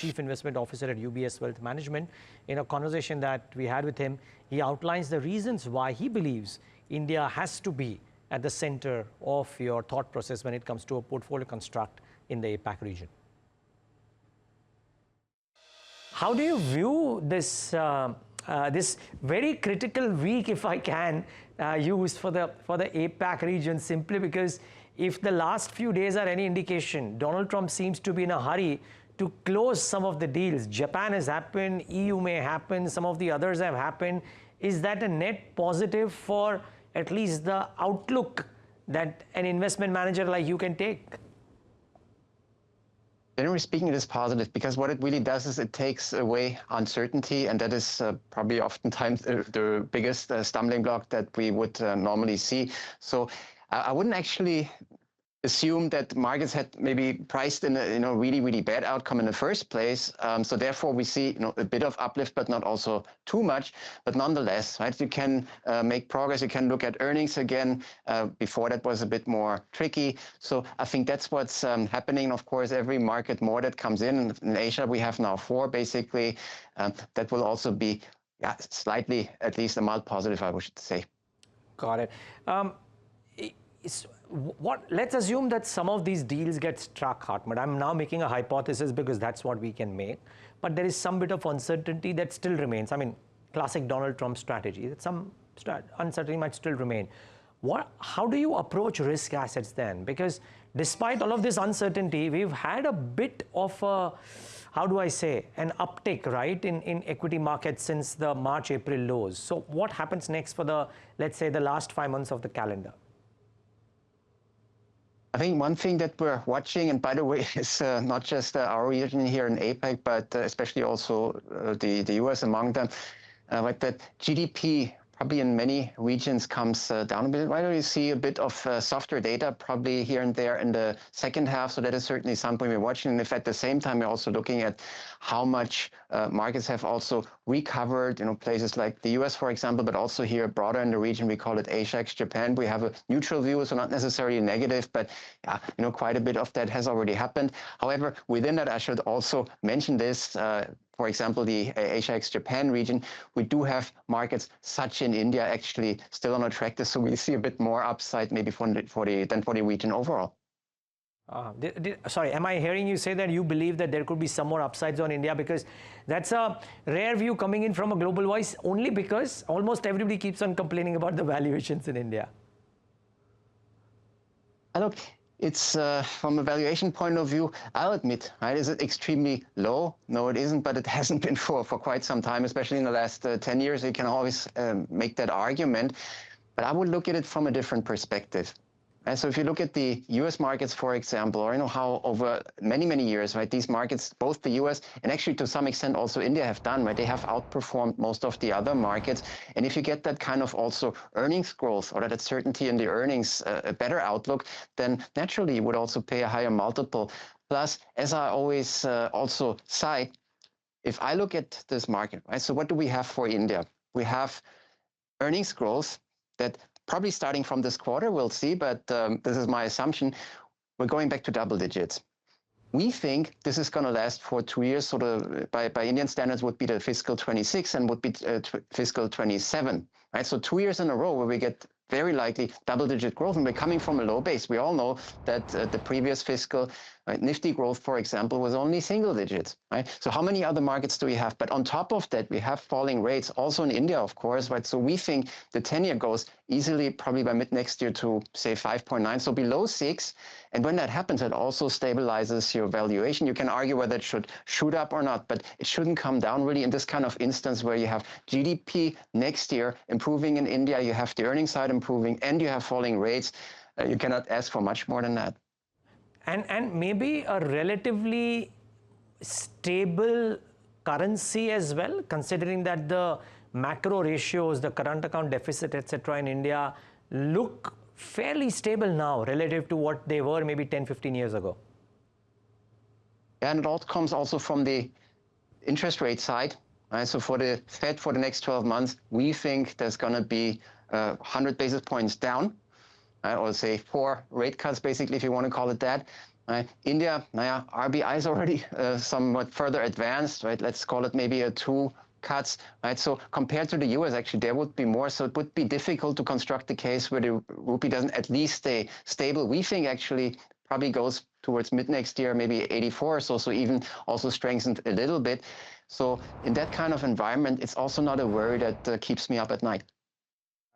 Chief Investment Officer at UBS Wealth Management. In a conversation that we had with him, he outlines the reasons why he believes India has to be at the center of your thought process when it comes to a portfolio construct in the APAC region. How do you view this this very critical week, if I can use for the APAC region, simply because if the last few days are any indication, Donald Trump seems to be in a hurry to close some of the deals. Japan has happened, EU may happen, some of the others have happened. Is that a net positive for at least the outlook that an investment manager like you can take? Generally speaking, it is positive because what it really does is it takes away uncertainty, and that is probably oftentimes the biggest stumbling block that we would normally see. So I wouldn't actually assume that markets had maybe priced in a really bad outcome in the first place. So therefore we see a bit of uplift, but not also too much. But nonetheless, right, you can make progress. You can look at earnings again. Before that was a bit more tricky. So I think that's what's happening. Of course, every market more that comes in Asia, we have now 4 basically. That will also be slightly, at least a mild positive, I should say. Got it. Let's assume that some of these deals get struck, Hartmut. I'm now making a hypothesis because that's what we can make. But there is some bit of uncertainty that still remains. I mean, classic Donald Trump strategy, that some uncertainty might still remain. How do you approach risk assets then? Because despite all of this uncertainty, we've had a bit of a, how do I say, an uptick, right, in equity markets since the March-April lows. So what happens next for the, let's say, the last 5 months of the calendar? I think one thing that we're watching, and by the way, is not just our region here in APAC, but especially also the US among them, like that GDP probably in many regions comes down a bit. Why don't you see a bit of softer data probably here and there in the second half? So that is certainly something we're watching. And if at the same time, we're also looking at how much markets have also recovered, places like the US, for example, but also here broader in the region, we call it Asia ex Japan. We have a neutral view, so not necessarily negative, but quite a bit of that has already happened. However, within that, I should also mention this, for example, the Asia ex Japan region, we do have markets such in India actually still on attractive, so we see a bit more upside maybe than for the region overall. Sorry, am I hearing you say that you believe that there could be some more upsides on India? Because that's a rare view coming in from a global voice, only because almost everybody keeps on complaining about the valuations in India. Look, it's from a valuation point of view, I'll admit, right? Is it extremely low? No, it isn't, but it hasn't been for quite some time, especially in the last 10 years. You can always make that argument, but I would look at it from a different perspective. And so if you look at the US markets, for example, or how over many years, right, these markets, both the US and actually to some extent also India have done, right, they have outperformed most of the other markets. And if you get that kind of also earnings growth or that certainty in the earnings, a better outlook, then naturally you would also pay a higher multiple. Plus, as I always also say, if I look at this market, right, so what do we have for India? We have earnings growth that probably starting from this quarter, we'll see, but this is my assumption, we're going back to double digits. We think this is going to last for 2 years, sort of by Indian standards would be the fiscal 26 and would be fiscal 27, right? So 2 years in a row where we get very likely double-digit growth, and we're coming from a low base. We all know that the previous fiscal Nifty growth, for example, was only single digits, right? So how many other markets do we have? But on top of that, we have falling rates, also in India, of course, right? So we think the 10-year goes easily, probably by mid-next year to, say, 5.9, so below 6. And when that happens, it also stabilizes your valuation. You can argue whether it should shoot up or not, but it shouldn't come down really in this kind of instance where you have GDP next year improving in India, you have the earnings side improving, and you have falling rates. You cannot ask for much more than that. And maybe a relatively stable currency as well, considering that the macro ratios, the current account deficit, etc. in India look fairly stable now relative to what they were maybe 10, 15 years ago. And it all comes also from the interest rate side. Right? So for the Fed for the next 12 months, we think there's going to be 100 basis points down, or say 4 rate cuts, basically, if you want to call it that. Right? India, RBI is already somewhat further advanced, right? Let's call it maybe a 2 cuts, right? So compared to the US, actually, there would be more. So it would be difficult to construct a case where the rupee doesn't at least stay stable. We think actually probably goes towards mid next year, maybe 84 or so, so even also strengthened a little bit. So in that kind of environment, it's also not a worry that keeps me up at night.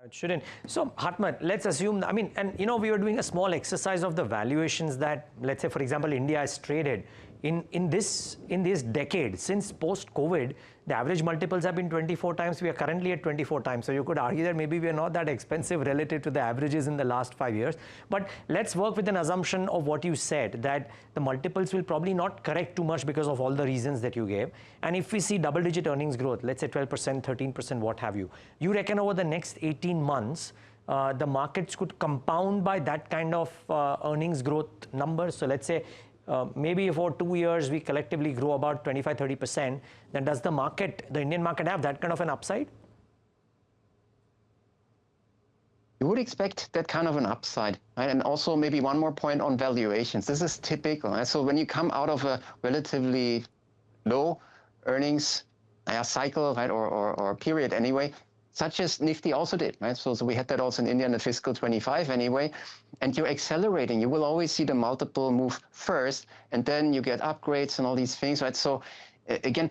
It shouldn't. So, Hartmut, let's assume, I mean, and you know, we were doing a small exercise of the valuations that, let's say, for example, India has traded in this decade since post-COVID. The average multiples have been 24 times. We are currently at 24 times. So you could argue that maybe we are not that expensive relative to the averages in the last 5 years. But let's work with an assumption of what you said, that the multiples will probably not correct too much because of all the reasons that you gave. And if we see double-digit earnings growth, let's say 12%, 13%, what have you, you reckon over the next 18 months, the markets could compound by that kind of earnings growth number. So let's say maybe for 2 years we collectively grow about 25-30%, then does the market, the Indian market, have that kind of an upside? You would expect that kind of an upside, right? And also maybe one more point on valuations. This is typical, right? So when you come out of a relatively low earnings cycle, right, or period anyway, such as Nifty also did, right? So we had that also in India in the fiscal 25 anyway, and you're accelerating. You will always see the multiple move first, and then you get upgrades and all these things, right? So again,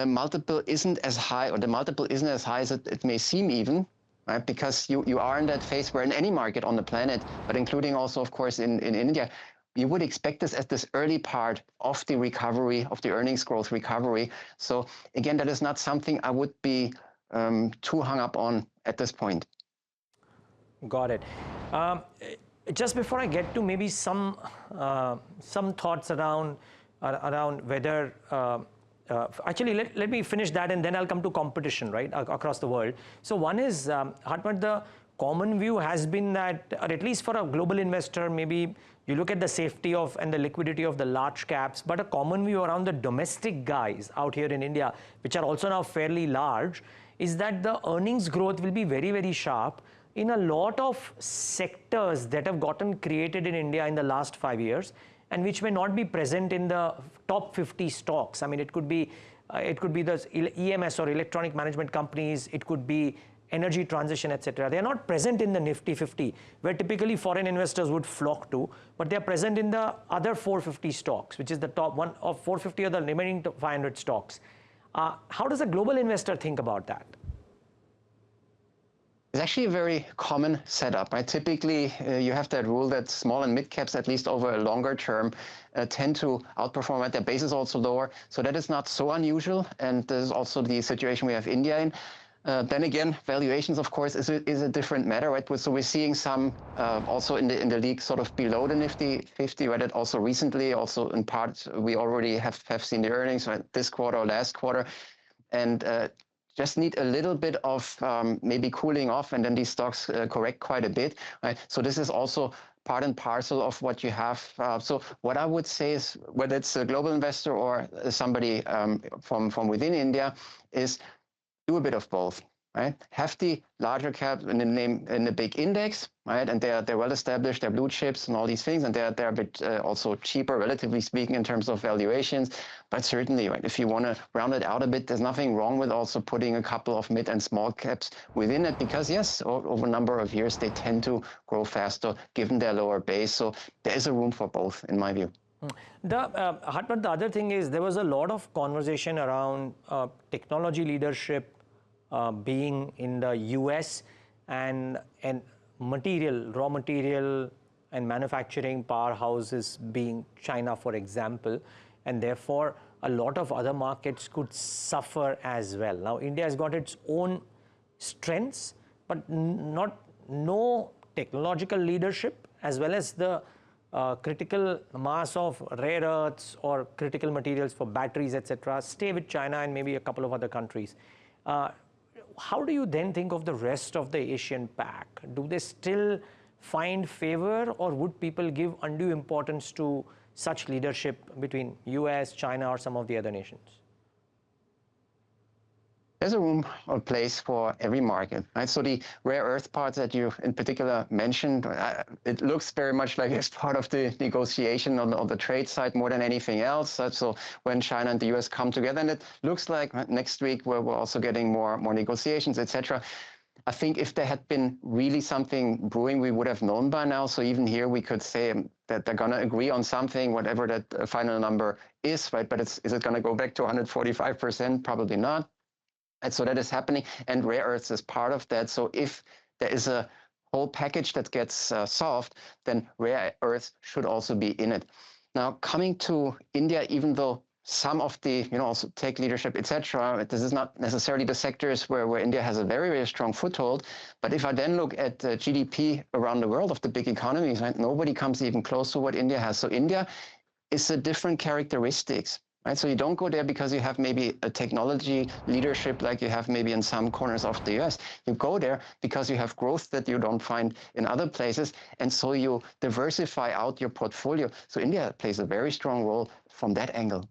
multiple isn't as high, or the multiple isn't as high as it may seem even, right? Because you are in that phase where in any market on the planet, but including also, of course, in India, you would expect this as this early part of the recovery, of the earnings growth recovery. So again, that is not something I would be too hung up on at this point. Got it. Just before I get to maybe some thoughts around whether actually let me finish that and then I'll come to competition, right, across the world. So one is, Hartmut, the common view has been that, or at least for a global investor, maybe you look at the safety of and the liquidity of the large caps, but a common view around the domestic guys out here in India, which are also now fairly large, is that the earnings growth will be very, very sharp in a lot of sectors that have gotten created in India in the last 5 years and which may not be present in the top 50 stocks. I mean, it could be the EMS or electronic management companies, it could be energy transition, etc. They are not present in the Nifty 50, where typically foreign investors would flock to, but they are present in the other 450 stocks, which is the top one of 450 of the remaining 500 stocks. How does a global investor think about that? It's actually a very common setup, right? Typically, you have that rule that small and mid caps, at least over a longer term, tend to outperform, right? Their base is also lower. So that is not so unusual. And this is also the situation we have India in. Then again, valuations, of course, is a different matter, right? So we're seeing some also in the league sort of below the Nifty 50, right? And also recently, also in part, we already have seen the earnings, right? This quarter or last quarter. And just need a little bit of maybe cooling off, and then these stocks correct quite a bit, right? So this is also part and parcel of what you have. So what I would say is, whether it's a global investor or somebody from within India, is do a bit of both, right? Have the larger cap in the big index, right? And they're well established, they're blue chips and all these things, and they're a bit also cheaper, relatively speaking, in terms of valuations. But certainly, right, if you want to round it out a bit, there's nothing wrong with also putting a couple of mid and small caps within it, because yes, over a number of years, they tend to grow faster given their lower base. So there is a room for both, in my view. Hartmut, the other thing is, there was a lot of conversation around technology leadership being in the US and raw material and manufacturing powerhouses being China, for example, and therefore a lot of other markets could suffer as well. Now, India has got its own strengths, but no technological leadership, as well as the critical mass of rare earths or critical materials for batteries, etc., stay with China and maybe a couple of other countries. How do you then think of the rest of the Asian pack? Do they still find favor, or would people give undue importance to such leadership between US, China, or some of the other nations? there's a room or place for every market, right? So the rare earth parts that you in particular mentioned, it looks very much like it's part of the negotiation on the trade side more than anything else. So when China and the US come together, and it looks like next week we're also getting more negotiations, etc. I think if there had been really something brewing, we would have known by now. So even here, we could say that they're going to agree on something, whatever that final number is, right? But is it going to go back to 145%? Probably not. And so that is happening, and rare earths is part of that. So if there is a whole package that gets solved, then rare earths should also be in it. Now, coming to India, even though some of the, also tech leadership, etc., this is not necessarily the sectors where India has a very, very strong foothold. But if I then look at GDP around the world of the big economies, right, nobody comes even close to what India has. So India is a different characteristics. Right? So you don't go there because you have maybe a technology leadership like you have maybe in some corners of the US. You go there because you have growth that you don't find in other places. And so you diversify out your portfolio. So India plays a very strong role from that angle.